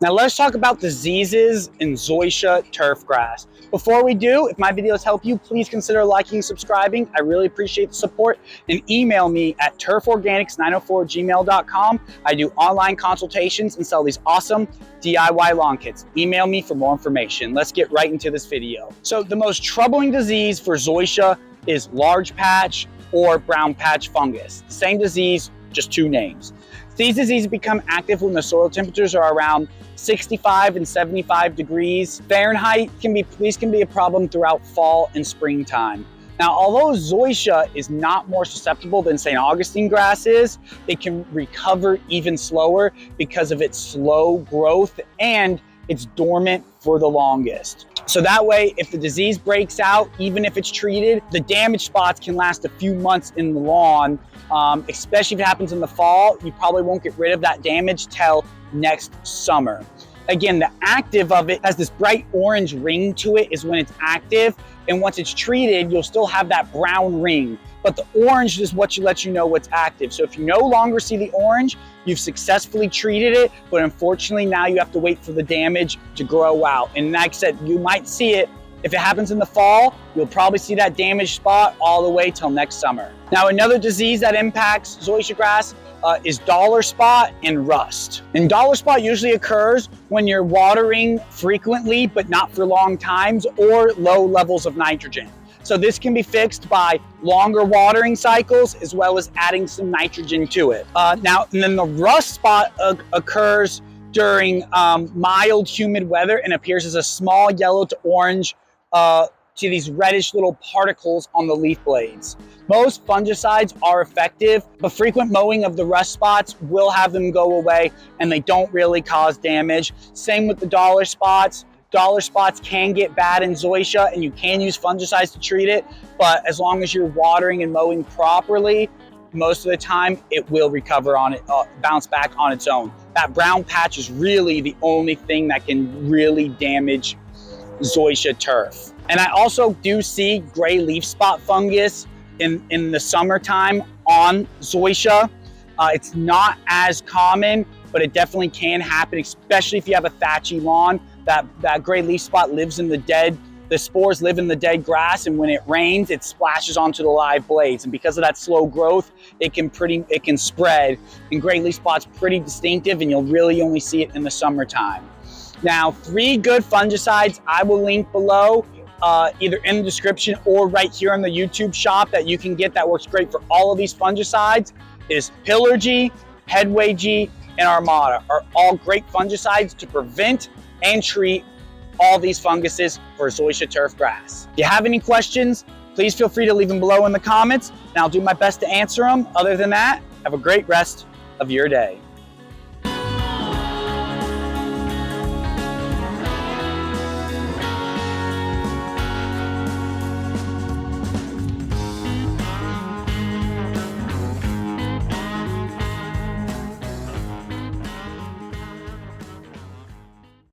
Now let's talk about diseases in Zoysia turf grass. Before we do, if my videos help you, please consider liking and subscribing. I really appreciate the support, and email me at turforganics904@gmail.com. I do online consultations and sell these awesome DIY lawn kits. Email me for more information. Let's get right into this video. So the most troubling disease for Zoysia is large patch or brown patch fungus. Same disease, just two names. These diseases become active when the soil temperatures are around 65 and 75 degrees Fahrenheit. These can be a problem throughout fall and springtime. Now, although Zoysia is not more susceptible than St. Augustine grass is, it can recover even slower because of its slow growth and it's dormant for the longest. So that way, if the disease breaks out, even if it's treated, the damaged spots can last a few months in the lawn, especially if it happens in the fall. You probably won't get rid of that damage till next summer. Again, the active of it has this bright orange ring to it is when it's active, and once it's treated, you'll still have that brown ring. But the orange is what lets you know what's active. So if you no longer see the orange, you've successfully treated it, but unfortunately now you have to wait for the damage to grow out. And like I said, you might see it. If it happens in the fall, you'll probably see that damaged spot all the way till next summer. Now, another disease that impacts Zoysia grass is dollar spot and rust. And dollar spot usually occurs when you're watering frequently, but not for long times, or low levels of nitrogen. So this can be fixed by longer watering cycles as well as adding some nitrogen to it. And then the rust spot occurs during mild humid weather and appears as a small yellow to orange to these reddish little particles on the leaf blades. Most fungicides are effective, but frequent mowing of the rust spots will have them go away and they don't really cause damage. Same with the dollar spots. Dollar spots can get bad in Zoysia and you can use fungicides to treat it, but as long as you're watering and mowing properly, most of the time it will recover on it, bounce back on its own. That brown patch is really the only thing that can really damage Zoysia turf. And I also do see gray leaf spot fungus in the summertime on Zoysia. It's not as common, but it definitely can happen, especially if you have a thatchy lawn. That gray leaf spot lives in the spores live in the dead grass, and when it rains, it splashes onto the live blades. And because of that slow growth, it can spread. And gray leaf spot's pretty distinctive, and you'll really only see it in the summertime. Now, 3 good fungicides I will link below, either in the description or right here on the YouTube shop that you can get that works great for all of these fungicides is Pillar G, Headway G, and Armada are all great fungicides to prevent and treat all these funguses for Zoysia turf grass. If you have any questions, please feel free to leave them below in the comments, and I'll do my best to answer them. Other than that, have a great rest of your day.